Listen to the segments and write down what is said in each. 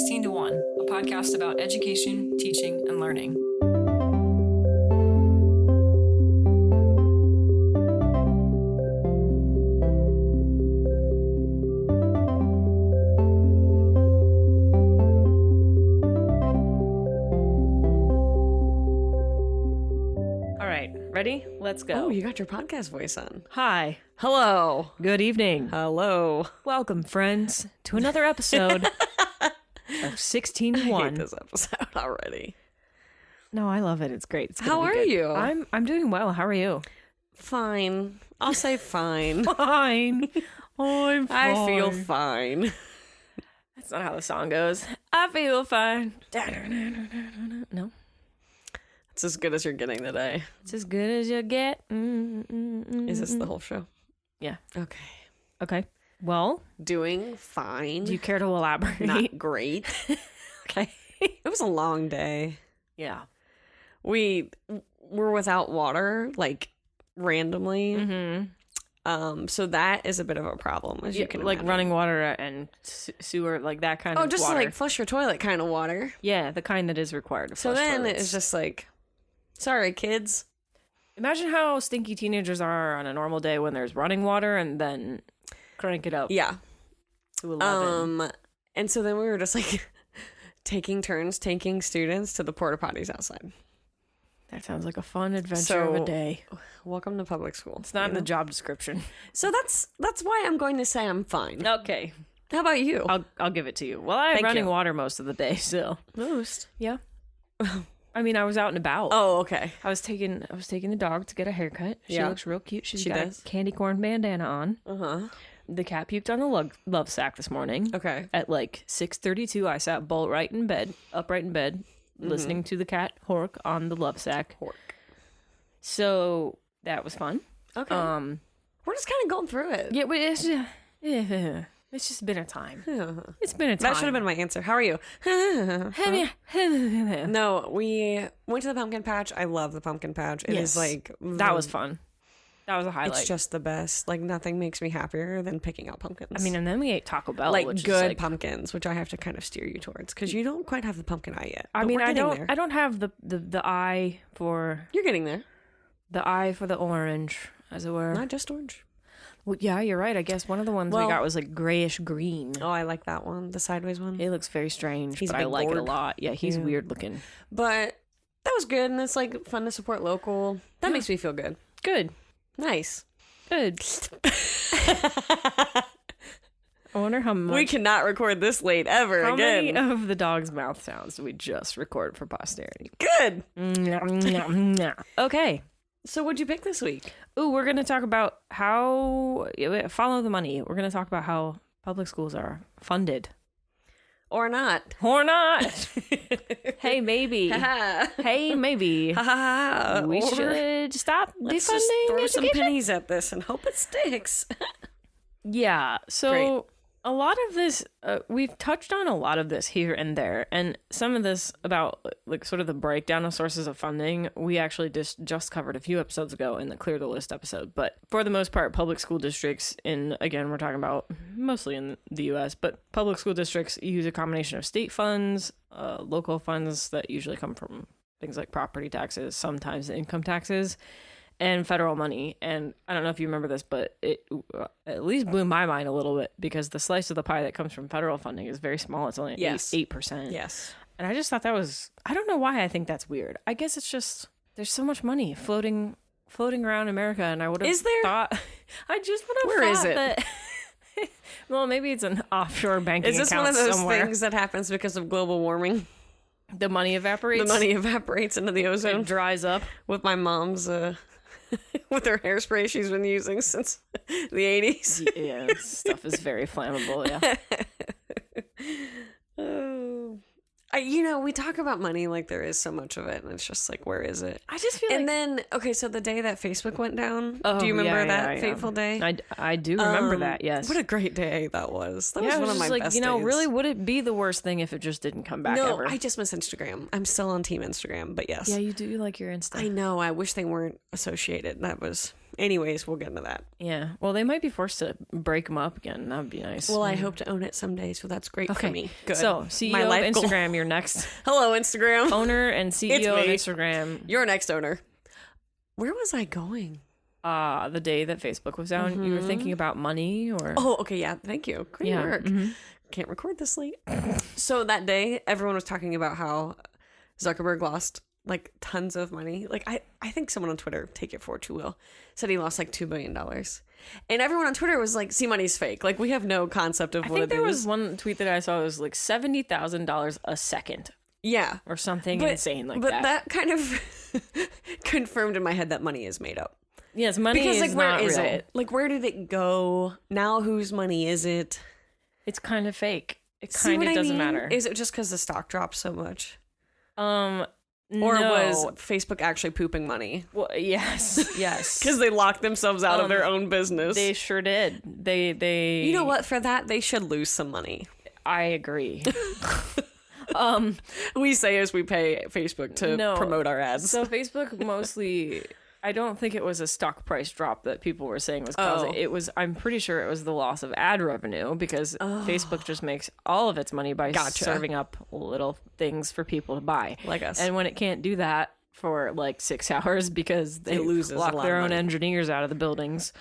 16 to 1, a podcast about education, teaching, and learning. All right, ready? Let's go. Oh, you got your podcast voice on. Hi. Hello. Good evening. Hello. Welcome, friends, to another episode of 16 to 1. I hate this episode already. No, I love it. It's great. It's How are good. you? I'm doing well. How are you? Fine. I'll say fine. Fine. I'm fine. I feel fine. That's not how the song goes. I feel fine. No. It's as good as you're getting today. It's as good as you get. Is this the whole show? Yeah. Okay. Well, Doing fine. do you care to elaborate? Not great. Okay. It was a long day. Yeah. We were without water, like, randomly. Mm-hmm. So that is a bit of a problem, as you can like imagine. running water and sewer, like that kind of just water. to, like, flush your toilet kind of water. Yeah, the kind that is required to So flush then toilets. it's just like, sorry, kids. Imagine how stinky teenagers are on a normal day when there's running water and then crank it up Yeah. to 11. And so then we were just like taking turns taking students to the porta potties outside. That sounds like a fun adventure of a So- day. Welcome to public school. It's not in the job description. So that's why I'm going to say I'm fine. Okay. How about you? I'll give it to you. Well, I have Thank running you. water most of the day, so. Most. Yeah. I mean, I was out and about. Oh, okay. I was taking the dog to get a haircut. She Yeah. looks real cute. She She got does. a candy corn bandana on. Uh-huh. The cat puked on the love sack this morning. Okay. At like 6:32, I sat upright in bed, listening to the cat hork on the love sack. Hork. So that was fun. Okay. We're just kind of going through it. Yeah, but it's just been a time. It's been a time. That should have been my answer. How are you? been. No, we went to the pumpkin patch. I love the pumpkin patch. It is Yes. like That was fun. That was a highlight. It's just the best. Like, nothing makes me happier than picking out pumpkins. I mean, and then we ate Taco Bell, like which good is like, pumpkins, which I have to kind of steer you towards because you don't quite have the pumpkin eye yet. I But mean, we're I getting don't. there. I don't have the eye for You're getting there. the orange, as it were. Not just orange. Well, yeah, you're right. I guess one of the ones Well- we got was like grayish green. Oh, I like that one, the sideways one. It looks very strange, He's a but I big like it a gourd. lot. Yeah, he's Yeah. weird looking. But that was good, and it's like fun to support local. That Yeah. makes me feel good. Good, Nice. good. I wonder how much. We cannot record this late ever how again. many of the dog's mouth sounds do we just record for posterity? Good. Okay. So, what'd you pick this week? Ooh, we're going to talk about how follow the money. We're going to talk about how public schools are funded Or not? or not. Hey, maybe. Hey, maybe. We should stop Let's just defunding throw some education. pennies at this and hope it sticks. Yeah. So Great. a lot of this, we've touched on a lot of this here and there, and some of this about like sort of the breakdown of sources of funding, we actually just covered a few episodes ago in the Clear the List episode. But for the most part, public school districts again, we're talking about mostly in the U.S., but public school districts use a combination of state funds, local funds that usually come from things like property taxes, sometimes income taxes, and federal money. And I don't know if you remember this, but it at least blew my mind a little bit because the slice of the pie that comes from federal funding is very small. It's only Yes. 8%. Yes. And I just thought that was, I don't know why I think that's weird. I guess it's just, there's so much money floating around America, and I would have Is there? thought, I just would have Where thought is it? that, well, maybe it's an offshore banking Is this account one of those somewhere. things that happens because of global warming? The money evaporates. The money evaporates into the ozone. it dries up. With my mom's, with her hairspray she's been using since the 80s. Yeah, stuff is very flammable. Yeah. Oh. We talk about money like there is so much of it, and it's just like, where is it? I just feel And then, okay, so the day that Facebook went down, Oh, do you remember yeah, that yeah. fateful day? I do remember that, yes. What a great day that was. That yeah, was it one was of my just like, best you know, days. really, would it be the worst thing if it just didn't come back No, ever? I just miss Instagram. I'm still on Team Instagram, but yes. Yeah, you do like your Insta. I know. I wish they weren't associated. That was Anyways, we'll get into that. Yeah. Well, they might be forced to break them up again. That would be nice. Well, I hope to own it someday, so that's great for me. Good. So, CEO My life of goal. Instagram, you're next. Hello, Instagram. Owner and CEO of me. Instagram. You're next owner. Where was I going? The day that Facebook was down, you were thinking about money or... Oh, okay, yeah. Thank you. Great work. Can't record this late. So that day, everyone was talking about how Zuckerberg lost like tons of money. Like I think someone on Twitter, take it for what you will, said he lost like $2 billion. And everyone on Twitter was like, see, money's fake. Like, we have no concept of what it is. I think there was one tweet that I saw was like $70,000 a second. Yeah. Or something insane like that. But that kind of confirmed in my head that money is made up. Yes, money is like, where not is real. it? Like, where did it go? Now whose money is it? It's kind of fake. It kind of doesn't matter. Is it just because the stock dropped so much? Or was Facebook actually pooping money? Well, yes. Because they locked themselves out of their own business. They sure did. They. You know what? For that, they should lose some money. I agree. We say as we pay Facebook to promote our ads. So Facebook mostly... I don't think it was a stock price drop that people were saying was causing it. Was, I'm pretty sure it was the loss of ad revenue because Facebook just makes all of its money by serving up little things for people to buy. Like us. And when it can't do that for like 6 hours because they lock their own engineers out of the buildings.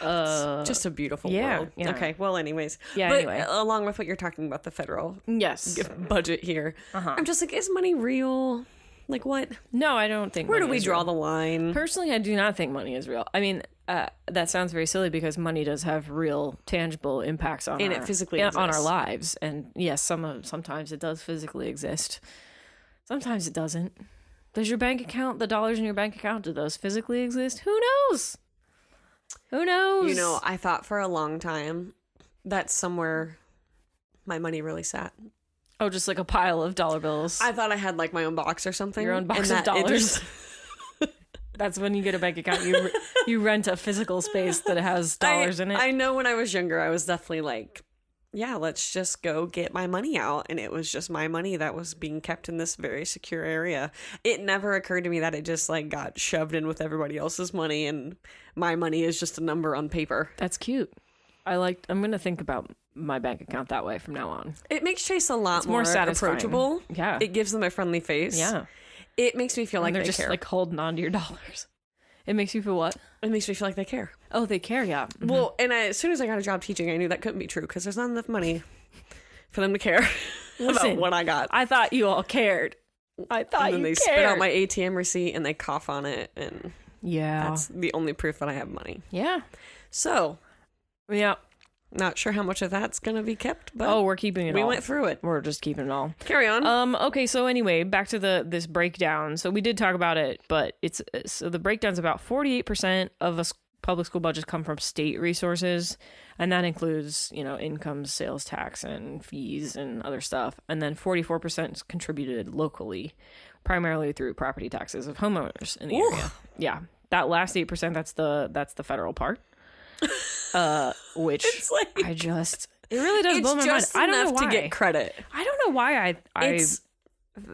God, it's just a beautiful world. Yeah. Okay, well, anyways. Yeah, but anyway. Along with what you're talking about, the federal budget here, Uh-huh. I'm just like, is money real? Like, what? No, I don't think Where money do we is draw real. the line? Personally, I do not think money is real. I mean, that sounds very silly because money does have real, tangible impacts on And it physically on our exists. lives. And yes, sometimes it does physically exist. Sometimes it doesn't. Does your bank account, the dollars in your bank account, do those physically exist? Who knows? Who knows? You know, I thought for a long time that somewhere my money really sat. Oh, just like a pile of dollar bills. I thought I had like my own box or something. Your own box and of that it dollars. just- That's when you get a bank account. You rent a physical space that has dollars in it. I know when I was younger, I was definitely like, yeah, let's just go get my money out. And it was just my money that was being kept in this very secure area. It never occurred to me that it just like got shoved in with everybody else's money and my money is just a number on paper. That's cute. I'm going to think about my bank account that way from now on. It makes Chase a lot more satisfying. approachable. Yeah. It gives them a friendly face. Yeah. It makes me feel like they're they just care. like holding on to your dollars. It makes you feel what? It makes me feel like they care. Oh, they care, yeah. Mm-hmm. Well, and as soon as I got a job teaching, I knew that couldn't be true because there's not enough money for them to care about what I got. I thought you all cared. I thought and then you they cared. spit out my ATM receipt and they cough on it, and yeah, that's the only proof that I have money. Yeah. So, yeah. Not sure how much of that's going to be kept, but we're keeping it all. We went through it. We're just keeping it all. Carry on. Okay, so anyway, back to this breakdown. So we did talk about it, but so the breakdown's about 48% of public school budgets come from state resources, and that includes, income, sales tax, and fees and other stuff. And then 44% is contributed locally, primarily through property taxes of homeowners in the area. Yeah, that last 8%, that's the federal part. Which it's like, it really does blow my mind. I don't know why to get credit. I don't know why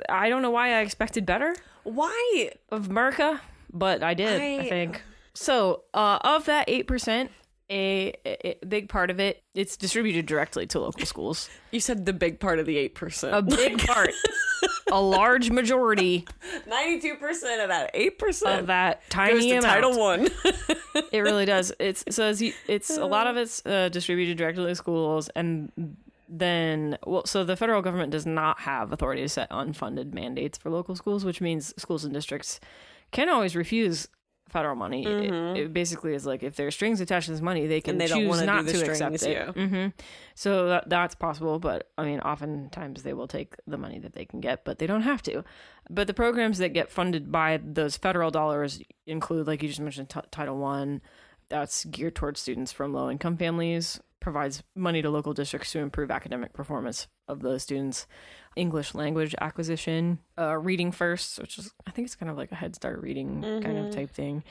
I don't know why I expected better. Why of America, but I did. I think so. Of that 8%, a big part of it's distributed directly to local schools. You said the big part of the 8%. A big part. A large majority. 92% of that 8% of that tiny goes to amount. Title I. It really does. It's a lot of it's distributed directly to schools, and then so the federal government does not have authority to set unfunded mandates for local schools, which means schools and districts can always refuse federal money. Mm-hmm. It basically is like if there's strings attached to this money, they can and they choose don't not do the to accept strings, it. Mm-hmm. So that's possible, but I mean, oftentimes they will take the money that they can get, but they don't have to. But the programs that get funded by those federal dollars include, like you just mentioned, Title I. That's geared towards students from low-income families, provides money to local districts to improve academic performance of those students. English language acquisition, reading first, which is, I think it's kind of like a Head Start reading kind of type thing.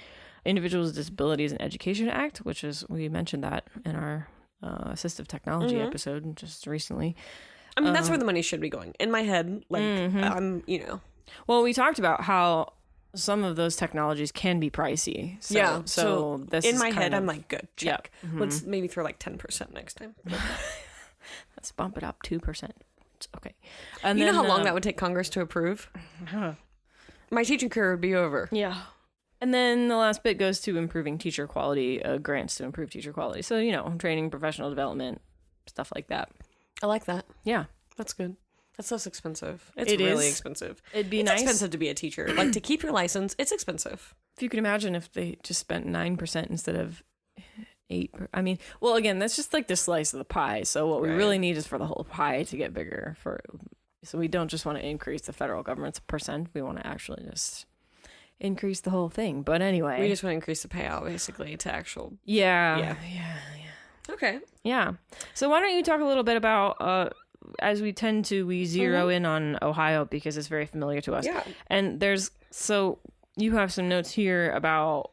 Individuals with Disabilities and Education Act, which is, we mentioned that in our assistive technology episode just recently. I mean, that's where the money should be going. In my head, like, Well, we talked about how some of those technologies can be pricey. So this in is my head, of, I'm like, good, check. Yeah. Mm-hmm. Let's maybe throw like 10% next time. Let's bump it up 2%. It's okay. And you then, know how long that would take Congress to approve? My teaching career would be over. Yeah. And then the last bit goes to improving teacher quality, grants to improve teacher quality. So, training, professional development, stuff like that. I like that. Yeah. That's good. That's less expensive. It's really expensive. It'd be it's nice. expensive to be a teacher. Like, to keep your license, it's expensive. If you could imagine if they just spent 9% instead of 8%. I mean, well, again, that's just like the slice of the pie. So what we really need is for the whole pie to get bigger. So we don't just want to increase the federal government's percent. We want to actually just increase the whole thing. But anyway. We just want to increase the payout, basically, to actual... Yeah. Okay. Yeah. So why don't you talk a little bit about... as we tend to, we zero in on Ohio because it's very familiar to us. Yeah. And so you have some notes here about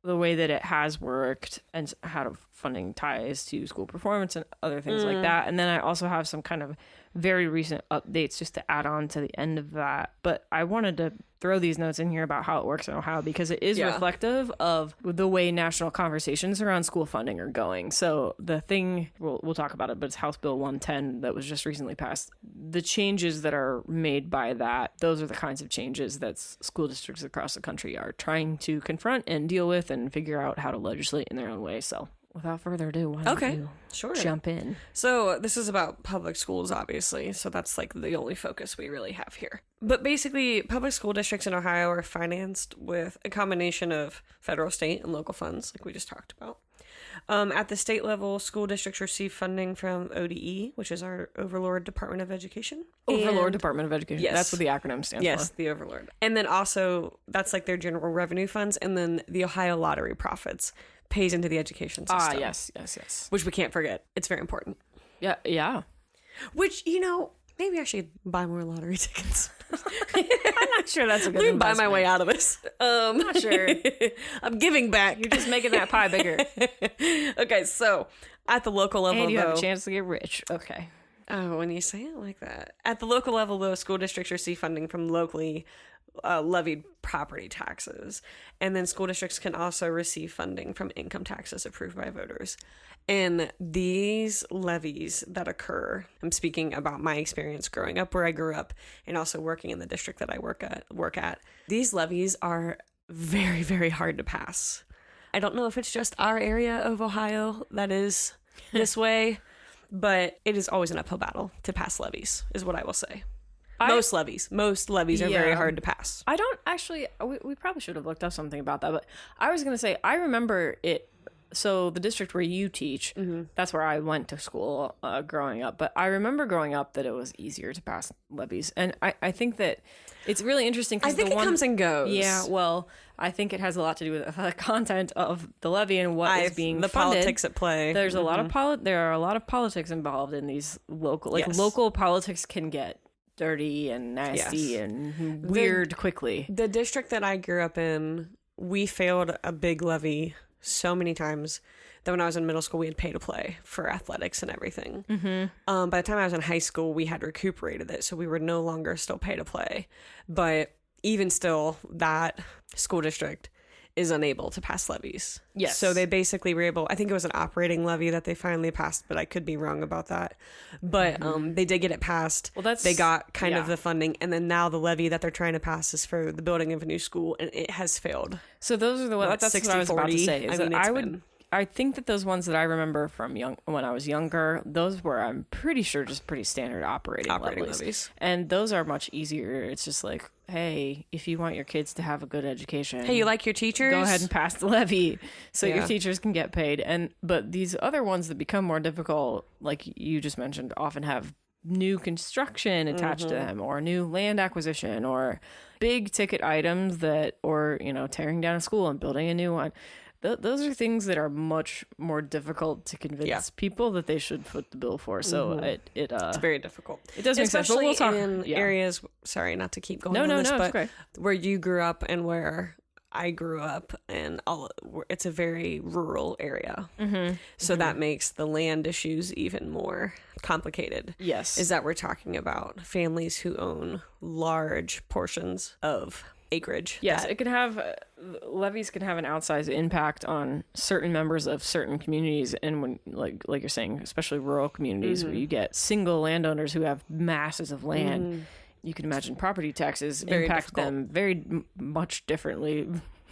the way that it has worked and how funding ties to school performance and other things like that. And then I also have some kind of very recent updates just to add on to the end of that. But I wanted to throw these notes in here about how it works in Ohio because it is reflective of the way national conversations around school funding are going. So the thing, we'll talk about it, but it's House Bill 110 that was just recently passed. The changes that are made by that, those are the kinds of changes that school districts across the country are trying to confront and deal with and figure out how to legislate in their own way. So without further ado, why don't you jump in? So this is about public schools, obviously. So that's like the only focus we really have here. But basically, public school districts in Ohio are financed with a combination of federal, state, and local funds, like we just talked about. At the state level, school districts receive funding from ODE, which is our Overlord Department of Education. Overlord Department of Education. Yes. That's what the acronym stands for. Yes, the Overlord. And then also, that's like their general revenue funds. And then the Ohio Lottery profits pays into the education system. Yes. Which we can't forget. It's very important. Yeah. Which, maybe I should buy more lottery tickets. I'm not sure that's a good Let me investment. buy my way out of this. I'm not sure. I'm giving back. You're just making that pie bigger. Okay, so at the local level, and you have a chance to get rich. Okay. Oh, when you say it like that. At the local level, though, school districts receive funding from locally levied property taxes. And then school districts can also receive funding from income taxes approved by voters. And these levies that occur, I'm speaking about my experience growing up where I grew up and also working in the district that I work at. These levies are very, very hard to pass. I don't know if it's just our area of Ohio that is this way, but it is always an uphill battle to pass levies, is what I will say. Most levies are very hard to pass. I don't actually, we probably should have looked up something about that, but I was going to say, I remember it. So the district where you teach, that's where I went to school growing up. But I remember growing up that it was easier to pass levies. And I think that it's really interesting. I think it comes and goes. Yeah, well, I think it has a lot to do with the content of the levy and what is being the funded. Politics at play. There's a lot of there are a lot of politics involved in these local, local politics can get dirty and nasty and weird quickly. The district that I grew up in, we failed a big levy so many times that when I was in middle school, we had pay to play for athletics and everything. By the time I was in high school, we had recuperated it, so we were no longer still pay to play. But even still, that school district is unable to pass levies. Yes. So they basically were able, I think it was an operating levy that they finally passed, but I could be wrong about that. But they did get it passed. Well, they got kind of the funding. And then now the levy that they're trying to pass is for the building of a new school, and it has failed. So those are the ones, that's 60, what I was about to say. I think that those ones that I remember from when I was younger, those were, I'm pretty sure, just pretty standard operating levies. And those are much easier. It's just like, hey, if you want your kids to have a good education, hey, you like your teachers? Go ahead and pass the levy so your teachers can get paid. But these other ones that become more difficult, like you just mentioned, often have new construction attached to them, or new land acquisition, or big ticket items or tearing down a school and building a new one. Those are things that are much more difficult to convince people that they should foot the bill for. So it's very difficult. It does make sense. But we'll talk in areas. Sorry, not to keep going on this, but okay. Where you grew up and where I grew up, and it's a very rural area. So that makes the land issues even more complicated. Yes, is that we're talking about families who own large portions of acreage. Yes, it could have levies can have an outsized impact on certain members of certain communities, and when like you're saying, especially rural communities where you get single landowners who have masses of land. You can imagine property taxes impact them very much differently.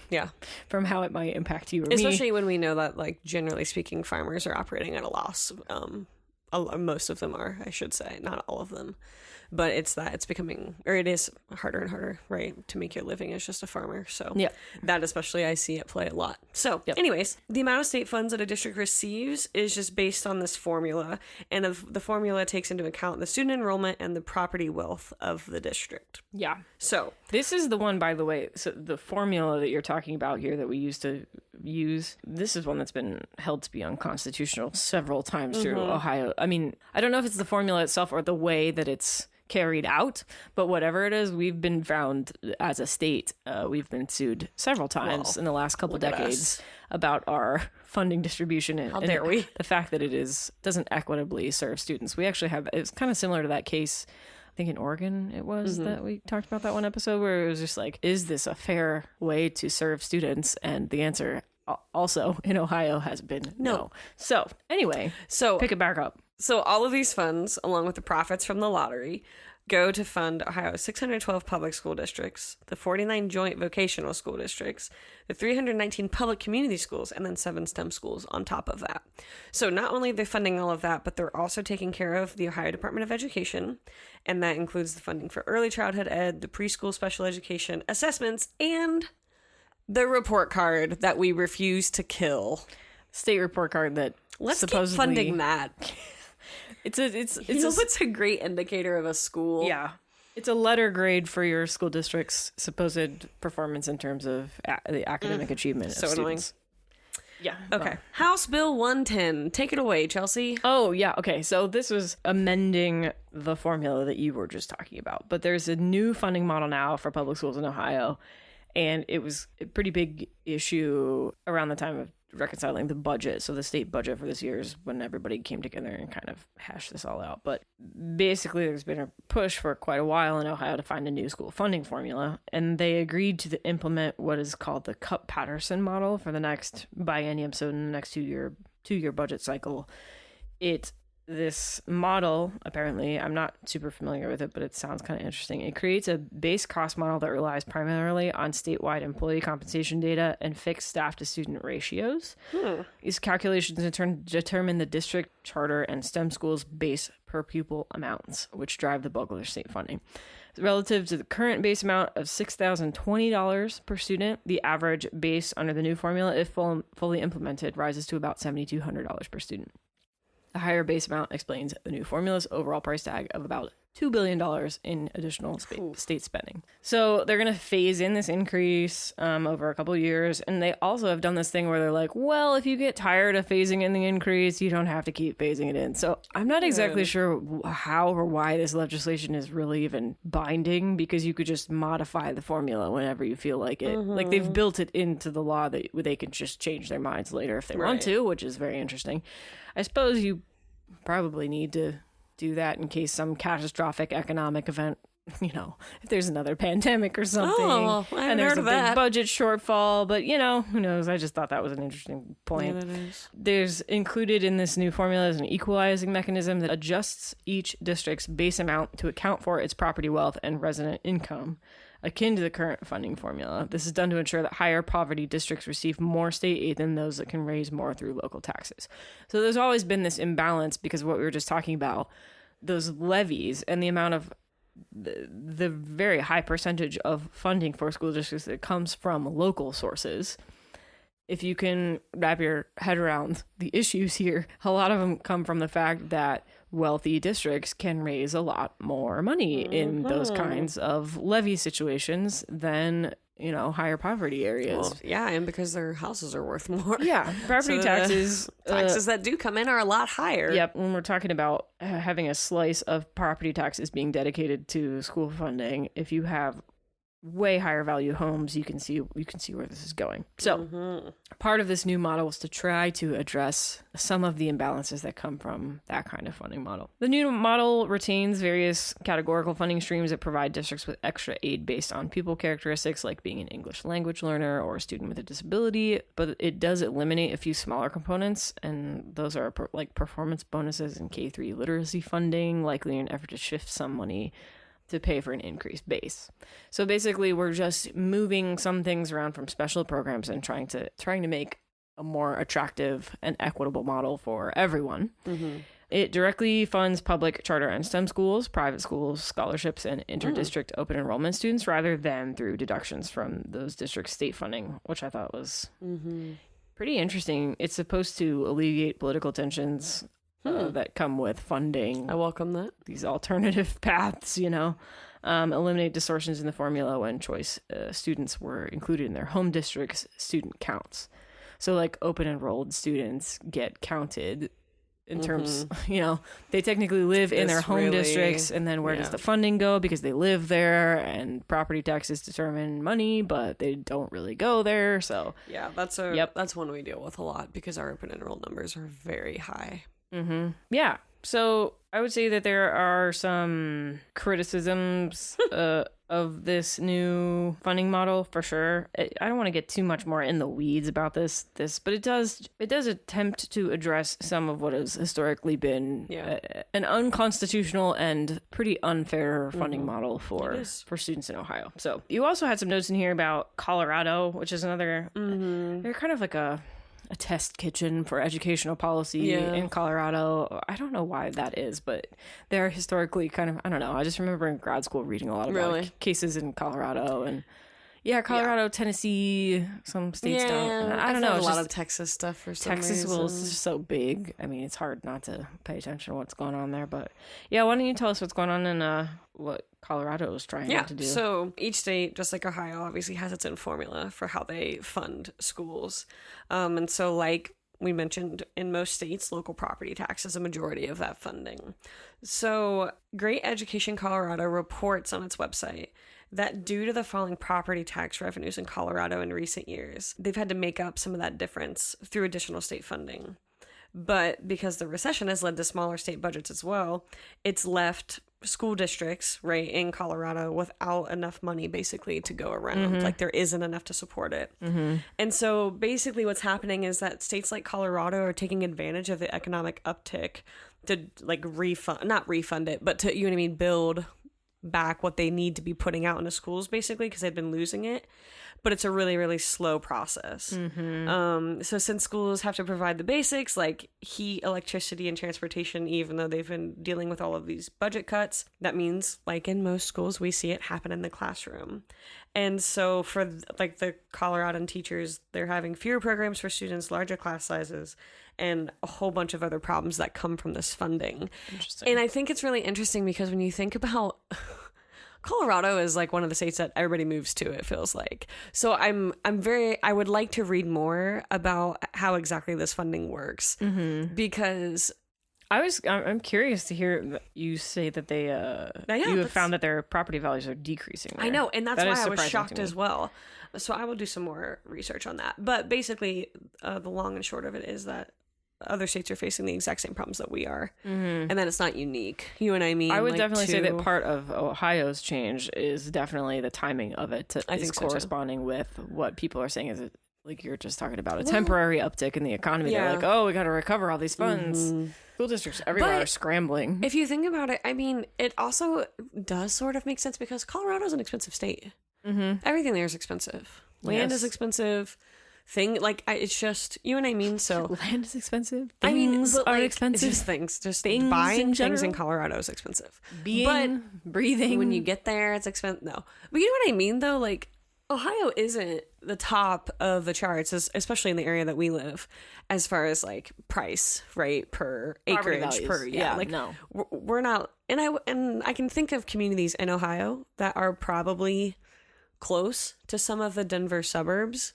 Yeah, from how it might impact you or me. Especially when we know that, like, generally speaking, farmers are operating at a loss. Most of them are, I should say, not all of them. But it's becoming, or it is harder and harder, right, to make your living as just a farmer. So that especially I see at play a lot. So anyways, the amount of state funds that a district receives is just based on this formula. And the formula takes into account the student enrollment and the property wealth of the district. Yeah. So this is the one, by the way, so the formula that you're talking about here that we used to use, this is one that's been held to be unconstitutional several times through Ohio. I mean, I don't know if it's the formula itself or the way that it's carried out, but whatever it is, we've been found as a state, we've been sued several times in the last couple decades about our funding distribution and, the fact that it doesn't equitably serve students. We actually have, it's kind of similar to that case, I think in Oregon it was that we talked about that one episode where it was just like, is this a fair way to serve students? And the answer also in Ohio has been no. So anyway, pick it back up. So all of these funds, along with the profits from the lottery, go to fund Ohio's 612 public school districts, the 49 joint vocational school districts, the 319 public community schools, and then 7 STEM schools on top of that. So not only are they funding all of that, but they're also taking care of the Ohio Department of Education, and that includes the funding for early childhood ed, the preschool special education, assessments, and the report card that we refuse to kill. State report card that Let's supposedly... keep funding that. It's a great indicator of a school. Yeah. It's a letter grade for your school district's supposed performance in terms of the academic achievement of students. Yeah. Okay. House Bill 110. Take it away, Chelsea. Oh, yeah. Okay. So this was amending the formula that you were just talking about. But there's a new funding model now for public schools in Ohio. And it was a pretty big issue around the time of reconciling the budget. So the state budget for this year is when everybody came together and kind of hashed this all out. But basically, there's been a push for quite a while in Ohio to find a new school funding formula. And they agreed to implement what is called the Cup-Patterson model for the next biennium. So in the next two-year budget cycle, this model, apparently, I'm not super familiar with it, but it sounds kind of interesting. It creates a base cost model that relies primarily on statewide employee compensation data and fixed staff to student ratios. These calculations in turn determine the district charter and STEM schools' base per pupil amounts, which drive the bulk of their state funding. Relative to the current base amount of $6,020 per student, the average base under the new formula, if fully implemented, rises to about $7,200 per student. The higher base amount explains the new formula's overall price tag of about $2 billion in additional state spending. So they're going to phase in this increase over a couple of years. And they also have done this thing where they're like, well, if you get tired of phasing in the increase, you don't have to keep phasing it in. So I'm not exactly sure how or why this legislation is really even binding, because you could just modify the formula whenever you feel like it. Like they've built it into the law that they can just change their minds later if they want to, which is very interesting. I suppose you probably need to do that in case some catastrophic economic event, if there's another pandemic or something, and there's a big budget shortfall. But, who knows? I just thought that was an interesting point. Yeah, that is. There's included in this new formula is an equalizing mechanism that adjusts each district's base amount to account for its property wealth and resident income, akin to the current funding formula. This is done to ensure that higher poverty districts receive more state aid than those that can raise more through local taxes. So there's always been this imbalance because of what we were just talking about, those levies and the amount of the very high percentage of funding for school districts that comes from local sources. If you can wrap your head around the issues here, a lot of them come from the fact that wealthy districts can raise a lot more money in those kinds of levy situations than, higher poverty areas. Well, yeah, and because their houses are worth more. Yeah, property taxes. Taxes that do come in are a lot higher. Yep, when we're talking about having a slice of property taxes being dedicated to school funding, if you have way higher value homes, you can see where this is going. So part of this new model was to try to address some of the imbalances that come from that kind of funding model. The new model retains various categorical funding streams that provide districts with extra aid based on pupil characteristics, like being an English language learner or a student with a disability, but it does eliminate a few smaller components, and those are like performance bonuses and K-3 literacy funding, likely in an effort to shift some money to pay for an increased base. So basically, we're just moving some things around from special programs and trying to make a more attractive and equitable model for everyone. It directly funds public charter and STEM schools, private schools, scholarships, and interdistrict open enrollment students, rather than through deductions from those districts' state funding, which I thought was pretty interesting. It's supposed to alleviate political tensions that come with funding. I welcome that. These alternative paths, eliminate distortions in the formula when choice students were included in their home district's student counts. So like open enrolled students get counted in terms, they technically live in their home districts, and then where does the funding go? Because they live there, and property taxes determine money, but they don't really go there. So yeah, that's one we deal with a lot because our open enrolled numbers are very high. Yeah. So I would say that there are some criticisms of this new funding model for sure. I don't want to get too much more in the weeds about this, but it does attempt to address some of what has historically been an unconstitutional and pretty unfair funding model for students in Ohio. So you also had some notes in here about Colorado, which is another. They're kind of like a test kitchen for educational policy in Colorado. I don't know why that is, but they're historically kind of, I don't know. I just remember in grad school reading a lot about cases in Colorado, and Colorado, Tennessee, some states don't. I don't know. A lot of Texas stuff for some Texas reason. is just so big. I mean, it's hard not to pay attention to what's going on there. But yeah, why don't you tell us what's going on in what Colorado is trying to do? So each state, just like Ohio, obviously has its own formula for how they fund schools. And so like we mentioned, in most states, local property tax is a majority of that funding. So Great Education Colorado reports on its website that due to the falling property tax revenues in Colorado in recent years, they've had to make up some of that difference through additional state funding. But because the recession has led to smaller state budgets as well, it's left school districts, right, in Colorado without enough money basically to go around. Like there isn't enough to support it. And so basically what's happening is that states like Colorado are taking advantage of the economic uptick to like not refund it, but to, build back what they need to be putting out into schools basically, because they've been losing it. But it's a really, really slow process. So since schools have to provide the basics like heat, electricity, and transportation, even though they've been dealing with all of these budget cuts, that means like in most schools, we see it happen in the classroom. And so for like the Coloradan teachers, they're having fewer programs for students, larger class sizes, and a whole bunch of other problems that come from this funding. Interesting. And I think it's really interesting because when you think about Colorado is like one of the states that everybody moves to, it feels like. So I would like to read more about how exactly this funding works, because I'm curious to hear you say that you have found that their property values are decreasing there. I know, and that's why I was shocked as well. So I will do some more research on that. But basically, the long and short of it is that other states are facing the exact same problems that we are, and that it's not unique. You and I mean, I would definitely say that part of Ohio's change is definitely the timing of it is corresponding with what people are saying is like you're just talking about a temporary uptick in the economy. Yeah. They're like, oh, we got to recover all these funds. School districts everywhere are scrambling. If you think about it, I mean, it also does sort of make sense because Colorado's an expensive state. Everything there is expensive. Land is expensive. It's just, you know what I mean? So land is expensive. Things are expensive. Just things. Just things buying things in Colorado is expensive. Breathing. When you get there, it's expensive. No, but you know what I mean though? Like Ohio isn't the top of the charts, especially in the area that we live, as far as like price, right, per acreage, no, we're not. And I can think of communities in Ohio that are probably close to some of the Denver suburbs,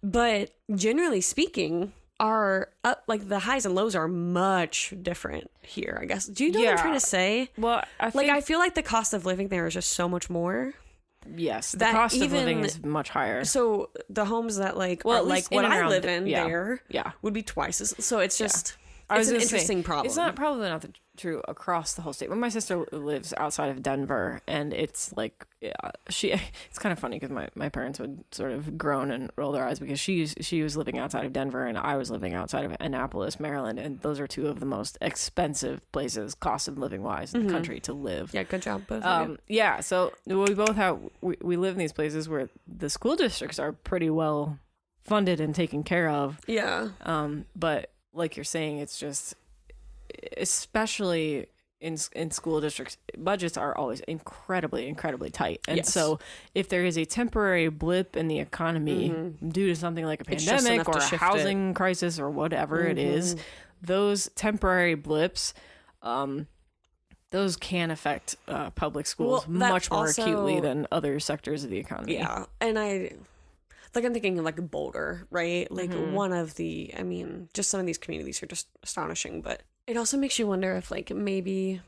but generally speaking are up, like the highs and lows are much different here, I guess. Do you know what I'm trying to say? Well, I feel like the cost of living there is just so much more. Yes, the cost of living is much higher. So the homes that like Well, are at like least what in and I around- live in yeah. there Yeah. would be twice as. So it's just I was it's an gonna say, interesting problem. It's not probably not true across the whole state. But my sister lives outside of Denver, and it's like it's kind of funny because my parents would sort of groan and roll their eyes because she was living outside of Denver and I was living outside of Annapolis, Maryland, and those are two of the most expensive places, cost of living wise, in the country to live. Yeah, good job, both of you. Yeah, so we both have we live in these places where the school districts are pretty well funded and taken care of. Yeah. But like you're saying, it's just, especially in school districts, budgets are always incredibly tight. And so if there is a temporary blip in the economy due to something like a pandemic or a housing crisis or whatever it is, those temporary blips, those can affect public schools much more acutely than other sectors of the economy. Yeah. And I'm thinking of like Boulder, right? Like one of the, I mean, just some of these communities are just astonishing, but it also makes you wonder if like maybe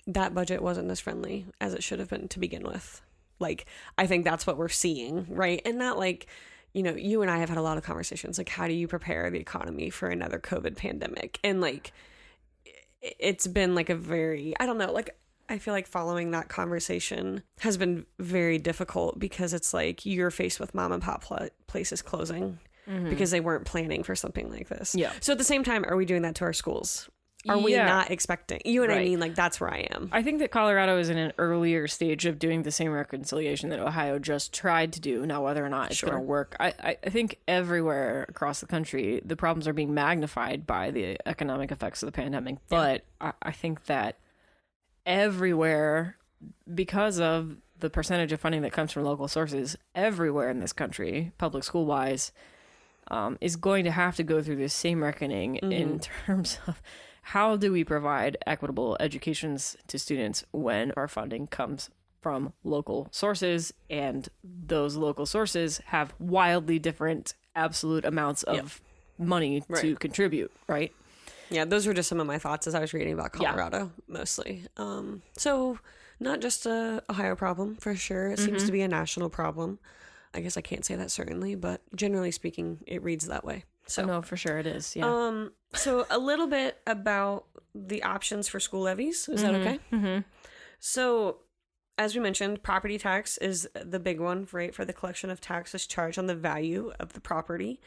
that budget wasn't as friendly as it should have been to begin with. Like, I think that's what we're seeing, right? And not like, you know, you and I have had a lot of conversations, like how do you prepare the economy for another COVID pandemic? And like, it's been like a very, I don't know, like, I feel like following that conversation has been very difficult because it's like you're faced with mom and pop places closing because they weren't planning for something like this. Yeah. So at the same time, are we doing that to our schools? Are we not expecting? You know what I mean? Like, that's where I am. I think that Colorado is in an earlier stage of doing the same reconciliation that Ohio just tried to do. Now, whether or not it's going to work, I think everywhere across the country, the problems are being magnified by the economic effects of the pandemic. But I think that everywhere, because of the percentage of funding that comes from local sources, everywhere in this country, public school wise, is going to have to go through this same reckoning in terms of how do we provide equitable educations to students when our funding comes from local sources, and those local sources have wildly different absolute amounts of money to contribute, right? Yeah, those were just some of my thoughts as I was reading about Colorado, mostly. So not just a Ohio problem, for sure. It seems to be a national problem. I guess I can't say that certainly, but generally speaking, it reads that way. So no, for sure it is. Yeah. So a little bit about the options for school levies. Is that okay? Mm-hmm. So as we mentioned, property tax is the big one, right? For the collection of taxes charged on the value of the property.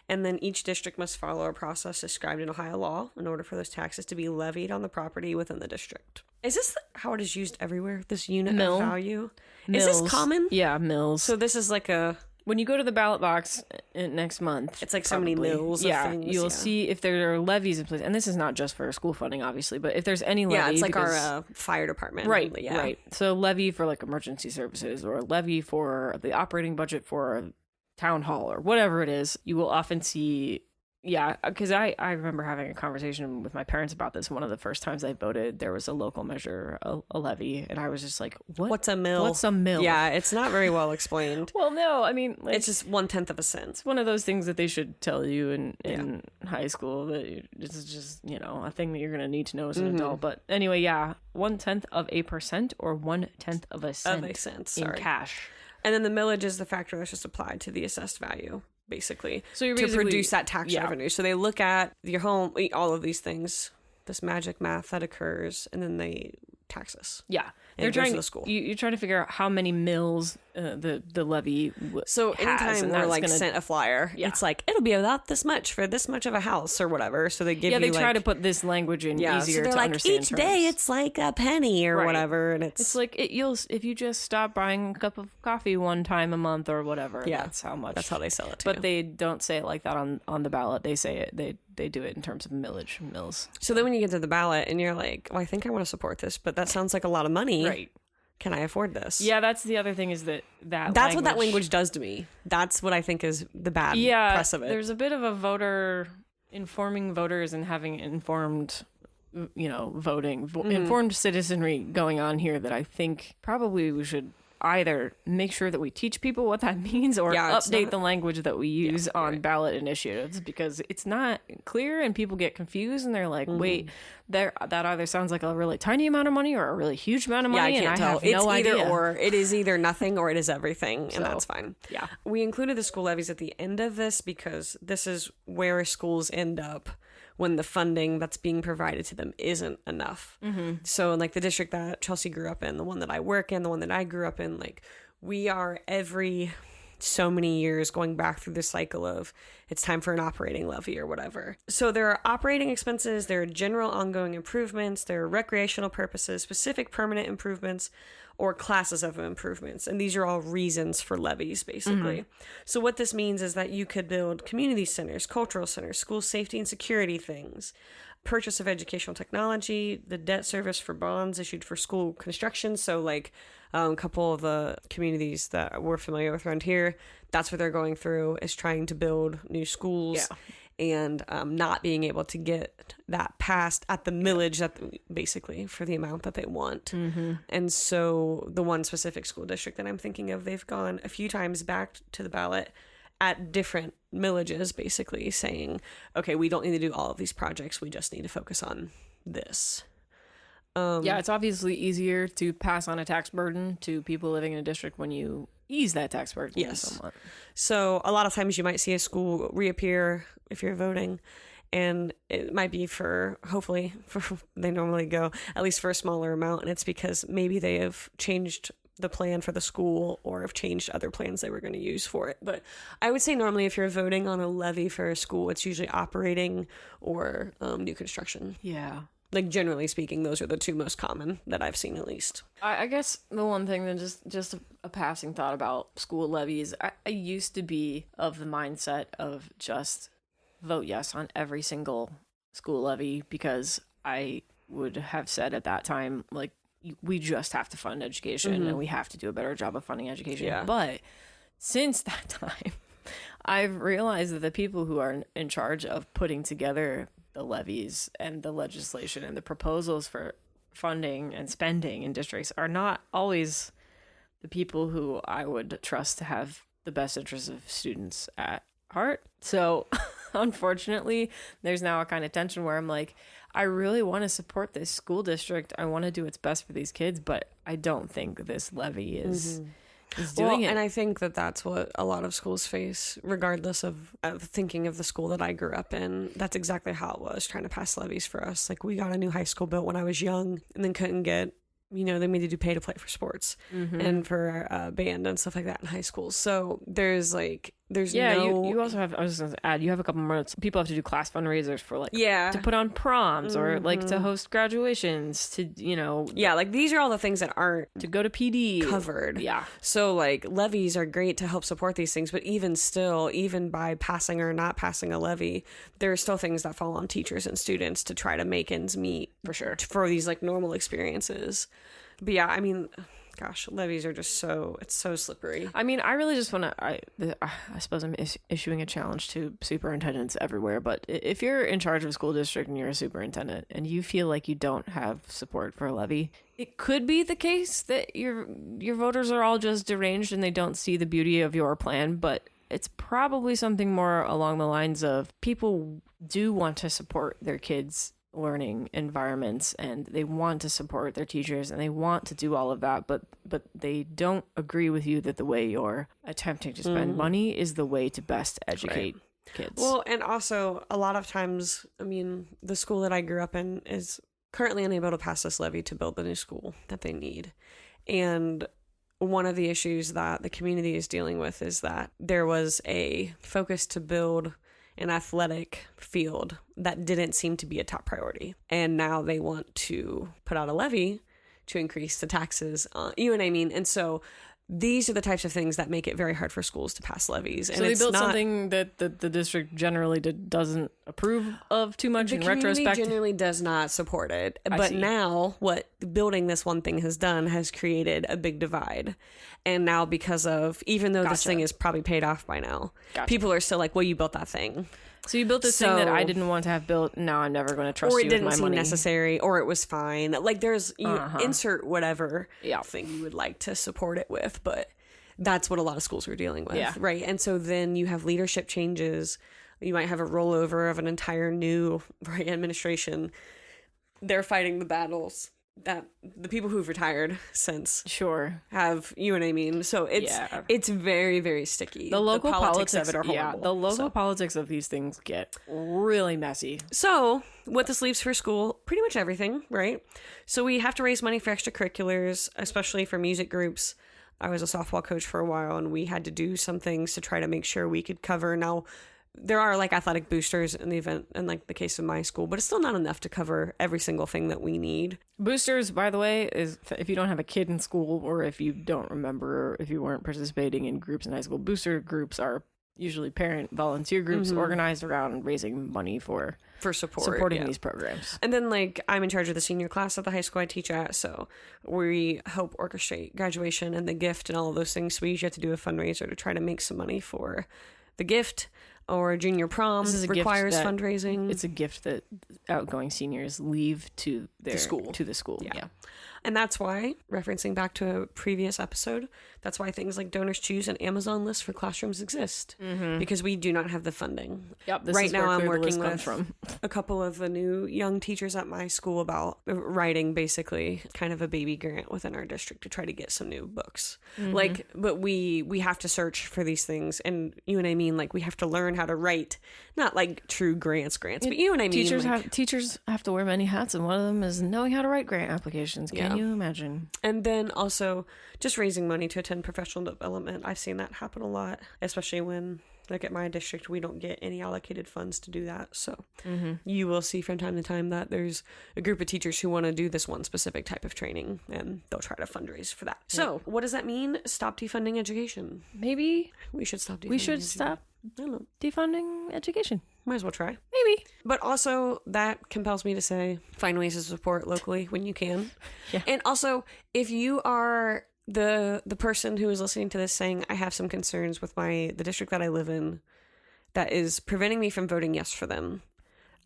And then each district must follow a process described in Ohio law in order for those taxes to be levied on the property within the district. Is this how it is used everywhere? This unit of value? Mills. Is this common? Yeah, mills. So this is like a... When you go to the ballot box next month, it's like so many mills of things. You'll see if there are levies in place. And this is not just for school funding, obviously, but if there's any levy. Yeah, it's like our fire department. Right, right. So levy for like emergency services or levy for the operating budget for town hall or whatever it is, you will often see. Yeah, because I remember having a conversation with my parents about this. One of the first times I voted, there was a local measure, a levy, and I was just like, "What's a mill? What's a mill?" Yeah, it's not very well explained. Well, no, I mean, it's just 1/10 of a cent. It's one of those things that they should tell you in high school. That this is just a thing that you're going to need to know as an adult. But anyway, 1/10 of a percent or 1/10 of a cent in cash. And then the millage is the factor that's just applied to the assessed value, basically, so to produce that tax revenue. So they look at your home, all of these things, this magic math that occurs, and then they tax us. Yeah. They're trying to school. You're trying to figure out how many mills the levy so has, anytime we're like sent a flyer, it's like it'll be about this much for this much of a house or whatever. So they give you they try to put this language in easier so to understand. Each day it's like a penny or whatever, and it's like if you just stop buying a cup of coffee one time a month or whatever. Yeah, that's how much. That's how they sell it. But they don't say it like that on the ballot. They say it. They do it in terms of mills. So then when you get to the ballot and you're like, I think I want to support this, but that sounds like a lot of money. Right. Can I afford this? Yeah, that's the other thing is that's what that language does to me. That's what I think is the bad press of it. There's a bit of a informing voters and having informed, voting, informed citizenry going on here that I think probably we should either make sure that we teach people what that means or update the language that we use on ballot initiatives, because it's not clear and people get confused and they're like, wait, that either sounds like a really tiny amount of money or a really huge amount of money. I can't tell. It's either idea. or. It is either nothing or it is everything, and that's fine. Yeah. We included the school levies at the end of this because this is where schools end up when the funding that's being provided to them isn't enough. So in like the district that Chelsea grew up in, the one that I work in, the one that I grew up in, like we are every so many years going back through the cycle of it's time for an operating levy or whatever. So there are operating expenses, there are general ongoing improvements, there are recreational purposes, specific permanent improvements, or classes of improvements. And these are all reasons for levies, basically. So what this means is that you could build community centers, cultural centers, school safety and security things, purchase of educational technology, the debt service for bonds issued for school construction. So like a couple of the communities that we're familiar with around here, that's what they're going through, is trying to build new schools. And not being able to get that passed at the millage that basically for the amount that they want. And so the one specific school district that I'm thinking of, they've gone a few times back to the ballot at different millages, basically saying, okay, we don't need to do all of these projects. We just need to focus on this. It's obviously easier to pass on a tax burden to people living in a district when you ease that tax burden somewhat. So a lot of times you might see a school reappear if you're voting, and it might be hopefully they normally go at least for a smaller amount, and it's because maybe they have changed the plan for the school or have changed other plans they were going to use for it. But I would say normally if you're voting on a levy for a school, it's usually operating or new construction. Yeah. Like generally speaking, those are the two most common that I've seen, at least. I guess the one thing that just a passing thought about school levies, I used to be of the mindset of just vote yes on every single school levy, because I would have said at that time, like, we just have to fund education and we have to do a better job of funding education. Yeah. But since that time, I've realized that the people who are in charge of putting together the levies and the legislation and the proposals for funding and spending in districts are not always the people who I would trust to have the best interests of students at heart. So unfortunately, there's now a kind of tension where I'm like, I really want to support this school district. I want to do what's best for these kids, but I don't think this levy is doing it. And I think that that's what a lot of schools face, regardless of thinking of the school that I grew up in. That's exactly how it was, trying to pass levies for us. Like, we got a new high school built when I was young and then couldn't get, they made you do pay to play for sports and for band and stuff like that in high school. So there's you also have, I was going to add, you have a couple more, people have to do class fundraisers for to put on proms or like to host graduations, to, like these are all the things that aren't to go to PD covered. Yeah. So like levies are great to help support these things, but even still, even by passing or not passing a levy, there are still things that fall on teachers and students to try to make ends meet, for sure, for these like normal experiences. But yeah, I mean, gosh, levies are just it's so slippery. I mean, I really just want to, I suppose I'm issuing a challenge to superintendents everywhere, but if you're in charge of a school district and you're a superintendent and you feel like you don't have support for a levy, it could be the case that your voters are all just deranged and they don't see the beauty of your plan, but it's probably something more along the lines of people do want to support their kids' learning environments and they want to support their teachers and they want to do all of that, but they don't agree with you that the way you're attempting to spend money is the way to best educate kids. Well, and also a lot of times, I mean, the school that I grew up in is currently unable to pass this levy to build the new school that they need. And one of the issues that the community is dealing with is that there was a focus to build an athletic field that didn't seem to be a top priority. And now they want to put out a levy to increase the taxes on, you know what I mean? And so these are the types of things that make it very hard for schools to pass levies. And so they built something that the district generally doesn't approve of too much in retrospect. The community generally does not support it. But now what building this one thing has done has created a big divide. And now because of, even though this thing is probably paid off by now, people are still like, well, you built that thing. So you built this thing that I didn't want to have built. Now I'm never going to trust you with my money. Or it didn't seem necessary, or it was fine. Like there's, you insert whatever thing you would like to support it with, but that's what a lot of schools are dealing with, right? And so then you have leadership changes. You might have a rollover of an entire new administration. They're fighting the battles that the people who've retired since have, you know what I mean? So it's very, very sticky. The local politics of it are horrible. The local politics of these things get really messy. So what this leaves for school, pretty much everything, right? So we have to raise money for extracurriculars, especially for music groups. I was a softball coach for a while, and we had to do some things to try to make sure we could cover. Now, there are like athletic boosters in the event, in like the case of my school, but it's still not enough to cover every single thing that we need. Boosters, by the way, is if you don't have a kid in school, or if you don't remember, if you weren't participating in groups in high school, booster groups are usually parent volunteer groups organized around raising money for supporting these programs. And then like I'm in charge of the senior class at the high school I teach at, so we help orchestrate graduation and the gift and all of those things. So we usually have to do a fundraiser to try to make some money for the gift, or junior prom requires fundraising. It's a gift that outgoing seniors leave to the school. Yeah. And that's why, referencing back to a previous episode, that's why things like Donors Choose and Amazon lists for classrooms exist, because we do not have the funding. Yep, right now I'm working with a couple of the new young teachers at my school about writing basically kind of a baby grant within our district to try to get some new books. But we have to search for these things, and you know what I mean? Like we have to learn how to write, not like true grants, but you know what I mean? Teachers have to wear many hats, and one of them is knowing how to write grant applications. Can you imagine? And then also just raising money to attend professional development. I've seen that happen a lot, especially when, like at my district, we don't get any allocated funds to do that. So you will see from time to time that there's a group of teachers who want to do this one specific type of training, and they'll try to fundraise for that. Yeah. So what does that mean? Stop defunding education. Maybe we should stop defunding I don't know. Defunding education. Might as well try. Maybe. But also that compels me to say, find ways to support locally when you can. Yeah. And also, if you are the person who is listening to this saying, I have some concerns with the district that I live in that is preventing me from voting yes for them,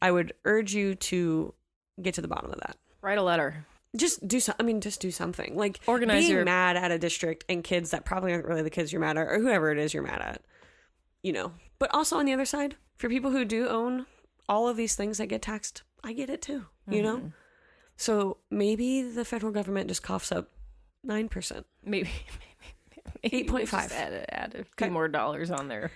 I would urge you to get to the bottom of that. Write a letter. Just do something. Like organize being mad at a district and kids that probably aren't really the kids you're mad at, or whoever it is you're mad at, you know. But also on the other side, for people who do own all of these things that get taxed, I get it too, you know? So maybe the federal government just coughs up 9%. Maybe 8.5. Add a few more dollars on there.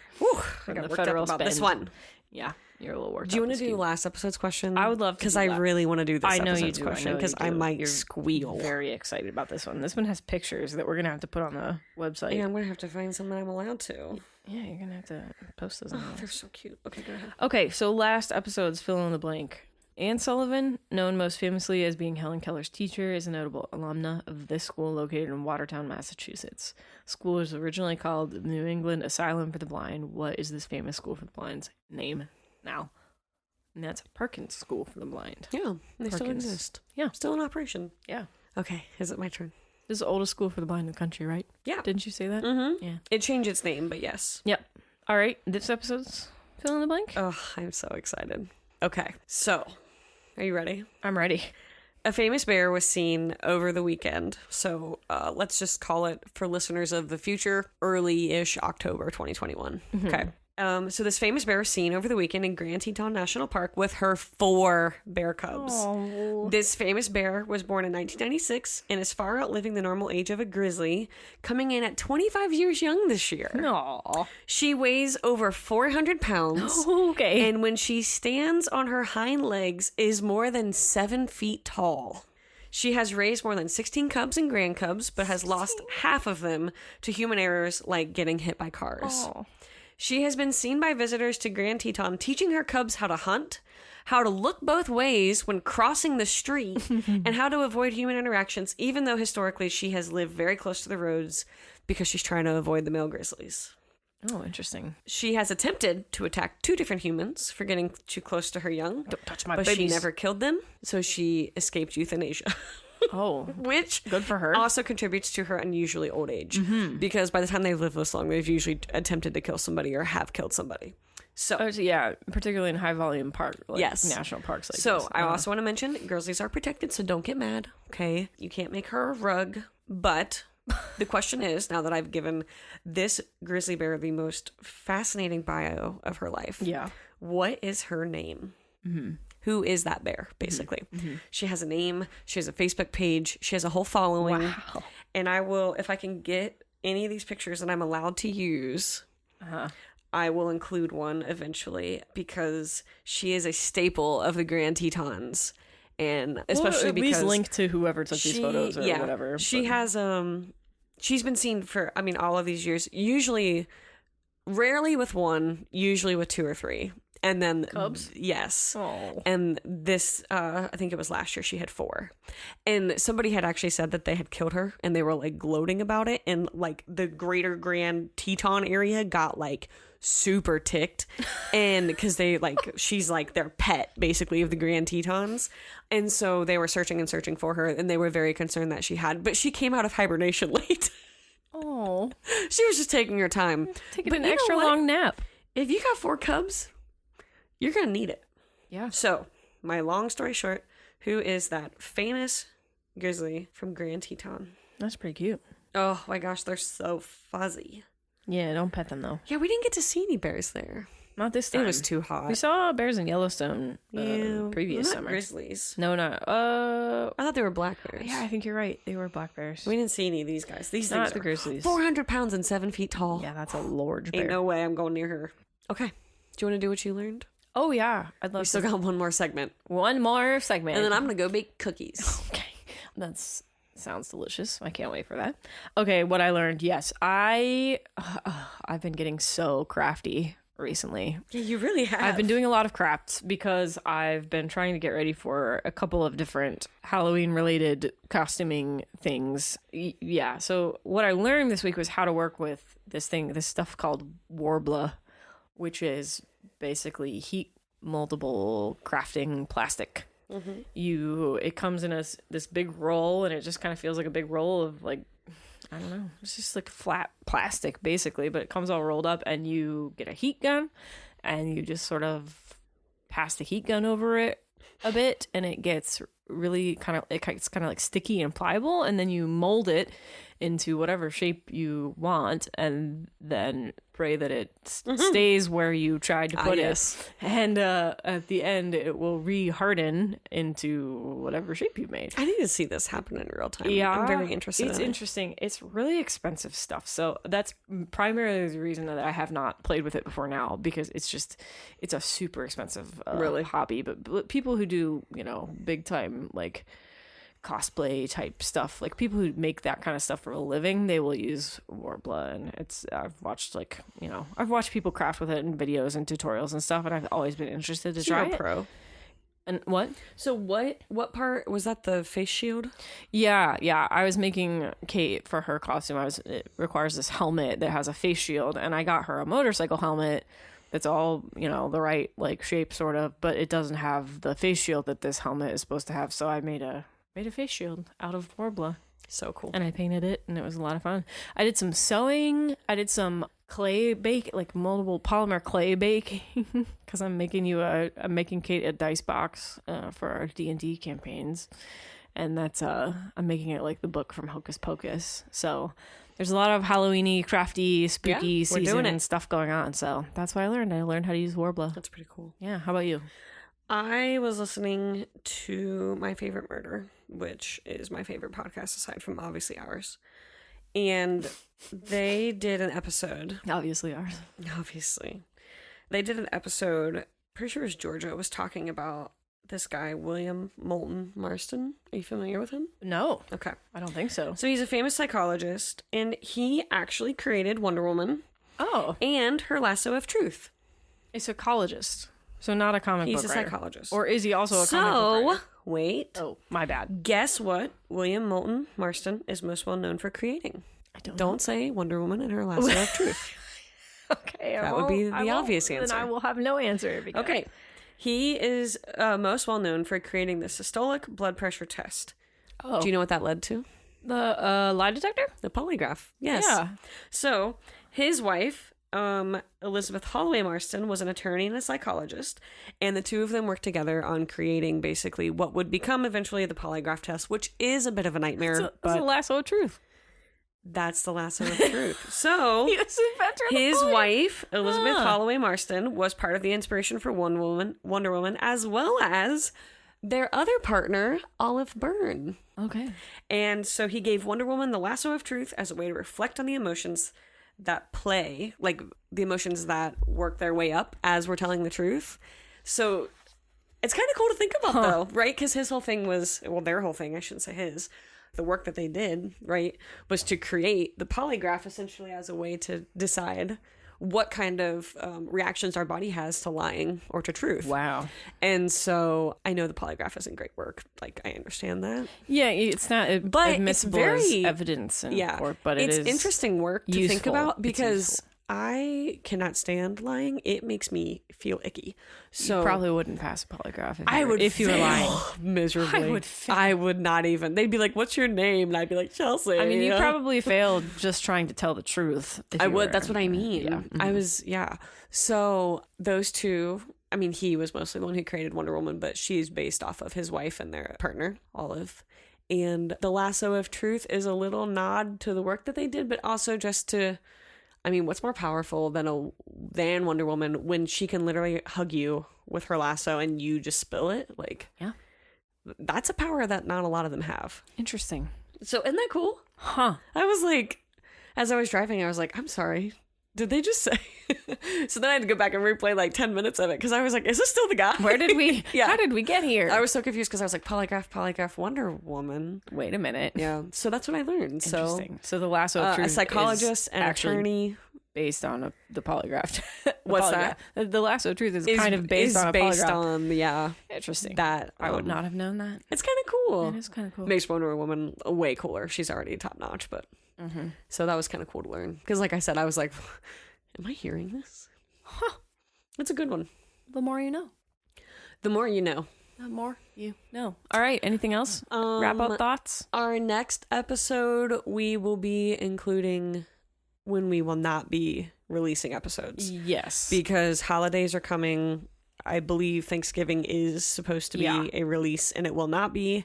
I got worked up about this one. Yeah, you're a little worked up. Do you want to do last episode's question? I would love to. Because I really want to do this episode's question, because I might squeal. Very excited about this one. This one has pictures that we're going to have to put on the website. Yeah, I'm going to have to find some that I'm allowed to. Yeah, you're going to have to post those. They're so cute. Okay, go ahead. Okay, so last episode's fill in the blank. Anne Sullivan, known most famously as being Helen Keller's teacher, is a notable alumna of this school located in Watertown, Massachusetts. The school was originally called the New England Asylum for the Blind. What is this famous school for the blind's name now? And that's Perkins School for the Blind. Yeah, they still exist. Yeah. Still in operation. Yeah. Okay, is it my turn? This is the oldest school for the blind in the country, right? Yeah. Didn't you say that? Mm-hmm. Yeah. It changed its name, but yes. Yep. All right, this episode's fill in the blank. Oh, I'm so excited. Okay, so... Are you ready? I'm ready. A famous bear was seen over the weekend. So let's just call it, for listeners of the future, early-ish October 2021. Mm-hmm. Okay. So this famous bear was seen over the weekend in Grand Teton National Park with her 4 bear cubs. Aww. This famous bear was born in 1996 and is far outliving the normal age of a grizzly, coming in at 25 years young this year. Aww. She weighs over 400 pounds. Okay. And when she stands on her hind legs, is more than 7 feet tall. She has raised more than 16 cubs and grand cubs, but has lost half of them to human errors like getting hit by cars. Aww. She has been seen by visitors to Grand Teton teaching her cubs how to hunt, how to look both ways when crossing the street, and how to avoid human interactions, even though historically she has lived very close to the roads because she's trying to avoid the male grizzlies. Oh, interesting. She has attempted to attack 2 different humans for getting too close to her young. Don't touch my babies. But she never killed them, so she escaped euthanasia. Oh, which good for her. Also contributes to her unusually old age, because by the time they've lived this long, they've usually attempted to kill somebody or have killed somebody. So yeah, particularly in high volume yes, national parks like so this. I also want to mention grizzlies are protected, so don't get mad. Okay, you can't make her a rug. But the question is, now that I've given this grizzly bear the most fascinating bio of her life, what is her name? Who is that bear, basically? She has a name. She has a Facebook page. She has a whole following. Wow. And I will, if I can get any of these pictures that I'm allowed to use, I will include one eventually, because she is a staple of the Grand Tetons. And especially because at least link to whoever took these photos or whatever. She has, she's been seen for, all of these years, rarely with one, usually with 2 or 3. And then cubs? Yes. Oh. And this, I think it was last year, she had 4. And somebody had actually said that they had killed her, and they were like gloating about it. And like the greater Grand Teton area got like super ticked. And because she's like their pet basically of the Grand Tetons. And so they were searching and searching for her, and they were very concerned that but she came out of hibernation late. Oh. She was just taking her time. Taking an extra long nap. If you got 4 cubs, you're going to need it. Yeah. So, my long story short, who is that famous grizzly from Grand Teton? That's pretty cute. Oh my gosh, they're so fuzzy. Yeah, don't pet them though. Yeah, we didn't get to see any bears there. Not this time. It was too hot. We saw bears in Yellowstone previous not summer. Grizzlies. No. I thought they were black bears. Yeah, I think you're right. They were black bears. We didn't see any of these guys. These not things the are grizzlies. 400 pounds and 7 feet tall. Yeah, that's a large bear. Ain't no way I'm going near her. Okay. Do you want to do what you learned? Oh yeah, I'd love. We still got one more segment. One more segment, and then I'm gonna go bake cookies. Okay, sounds delicious. I can't wait for that. Okay, what I learned. Yes, I've been getting so crafty recently. Yeah, you really have. I've been doing a lot of crafts because I've been trying to get ready for a couple of different Halloween related costuming things. Yeah. So what I learned this week was how to work with this stuff called Warbler, which is basically heat moldable crafting plastic. It comes in this big roll, and it just kind of feels like a big roll of like, I don't know, it's just like flat plastic basically, but it comes all rolled up, and you get a heat gun and you just sort of pass the heat gun over it a bit, and it gets really it's kind of like sticky and pliable, and then you mold it into whatever shape you want, and then pray that it stays where you tried to put it. And at the end, it will re-harden into whatever shape you made. I need to see this happen in real time. Yeah, I'm very interested. It's interesting. It's really expensive stuff. So that's primarily the reason that I have not played with it before now, because it's a super expensive hobby. But people who do, big time like cosplay type stuff, like people who make that kind of stuff for a living, they will use Warbler, and I've watched people craft with it in videos and tutorials and stuff, and I've always been interested to try it. Pro. And what? So what part was that? The face shield? Yeah. I was making Kate for her costume. It requires this helmet that has a face shield, and I got her a motorcycle helmet that's all, the right like shape sort of, but it doesn't have the face shield that this helmet is supposed to have. So I made a face shield out of Warbler. So cool. And I painted it, and it was a lot of fun. I did some sewing. I did some clay bake, like multiple polymer clay baking, because I'm making Kate a dice box for our D&D campaigns, and that's I'm making it like the book from Hocus Pocus. So there's a lot of Halloweeny, crafty, spooky season and stuff going on. So that's what I learned. I learned how to use Warbler. That's pretty cool. Yeah. How about you? I was listening to My Favorite Murder, which is my favorite podcast aside from obviously ours. And they did an episode. Obviously ours. Obviously. They did an episode, pretty sure it was Georgia, was talking about this guy, William Moulton Marston. Are you familiar with him? No. Okay. I don't think so. So he's a famous psychologist, and he actually created Wonder Woman. Oh. And her lasso of truth. A psychologist. So not a comic book writer. He's a psychologist. Or is he also a comic book writer? Wait. Oh, my bad. Guess what William Moulton Marston is most well known for creating? I don't know. Don't say Wonder Woman and her lasso of truth. Okay. That would be the obvious answer. Then I will have no answer. Okay. He is most well known for creating the systolic blood pressure test. Oh. Do you know what that led to? The lie detector? The polygraph. Yes. Yeah. So his wife, Elizabeth Holloway Marston, was an attorney and a psychologist, and the two of them worked together on creating basically what would become eventually the polygraph test, which is a bit of a nightmare. It's a lasso of truth. That's the lasso of truth. So His wife, Elizabeth Holloway Marston, was part of the inspiration for Wonder Woman, as well as their other partner, Olive Byrne. Okay. And so he gave Wonder Woman the lasso of truth as a way to reflect on the emotions that play, like the emotions that work their way up as we're telling the truth. So it's kind of cool to think about, though, right? Because his whole thing was, well, their whole thing, I shouldn't say his, the work that they did, right, was to create the polygraph essentially as a way to decide what kind of reactions our body has to lying or to truth. Wow. And so I know the polygraph isn't great work. Like, I understand that. Yeah, it's not admissible as evidence. But it's interesting work to think about because I cannot stand lying. It makes me feel icky. So you probably wouldn't pass a polygraph if you were lying miserably. I would not even. They'd be like, "What's your name?" And I'd be like, "Chelsea." I mean, you probably failed just trying to tell the truth. I would. That's what I mean. Yeah. I was. Yeah. So those two. I mean, he was mostly the one who created Wonder Woman, but she's based off of his wife and their partner, Olive. And the lasso of truth is a little nod to the work that they did, but also just to. I mean, what's more powerful than Wonder Woman when she can literally hug you with her lasso and you just spill it? Like, yeah, that's a power that not a lot of them have. Interesting. So isn't that cool? Huh. I was like, as I was driving, I was like, I'm sorry. Did they just say? So then I had to go back and replay like 10 minutes of it because I was like, is this still the guy? Where did we? Yeah. How did we get here? I was so confused because I was like, polygraph, Wonder Woman. Wait a minute. Yeah. So that's what I learned. Interesting. So the lasso of truth, a psychologist and attorney, based on the polygraph. What's that? The lasso of truth is kind of based on a polygraph. Yeah. Interesting. That I would not have known that. It's kind of cool. It is kind of cool. Makes Wonder Woman way cooler. She's already top notch, but so that was kind of cool to learn because, like I said, I was like, am I hearing this? Huh. It's a good one. The more you know. The more you know. The more you know. All right. Anything else? Wrap up thoughts? Our next episode, we will be including when we will not be releasing episodes. Yes. Because holidays are coming. I believe Thanksgiving is supposed to be a release, and it will not be.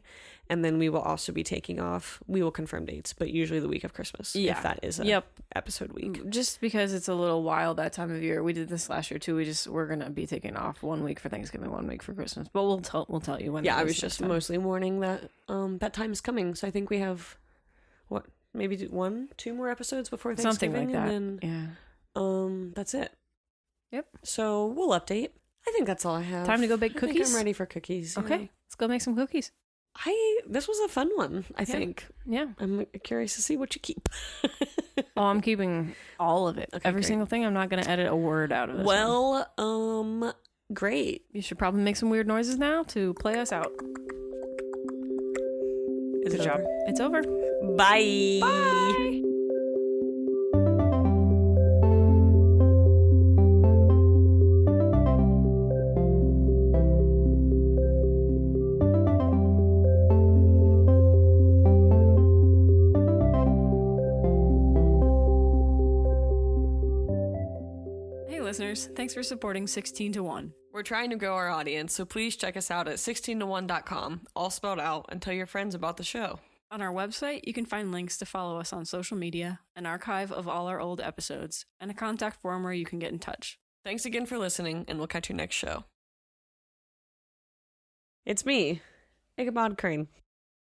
And then we will also be taking off. We will confirm dates, but usually the week of Christmas. Yeah. If that is a episode week. Just because it's a little wild that time of year. We did this last year too. We're gonna be taking off 1 week for Thanksgiving, 1 week for Christmas. But we'll tell you when. Yeah, I was just mostly warning that that time is coming. So I think we have maybe 1-2 more episodes before Thanksgiving. Something like that. And then that's it. Yep. So we'll update. I think that's all I have. Time to go bake cookies. I'm ready for cookies. Okay, let's go make some cookies. This was a fun one, I think. Yeah. I'm curious to see what you keep. Oh, I'm keeping all of it. Okay, Every single thing. I'm not going to edit a word out of it. Great. You should probably make some weird noises now to play us out. Good job. It's over. Bye. Bye. Listeners, thanks for supporting 16 to 1. We're trying to grow our audience, so please check us out at 16to1.com, all spelled out, and tell your friends about the show. On our website, you can find links to follow us on social media, an archive of all our old episodes, and a contact form where you can get in touch. Thanks again for listening, and we'll catch you next show. It's me, Ichabod Crane.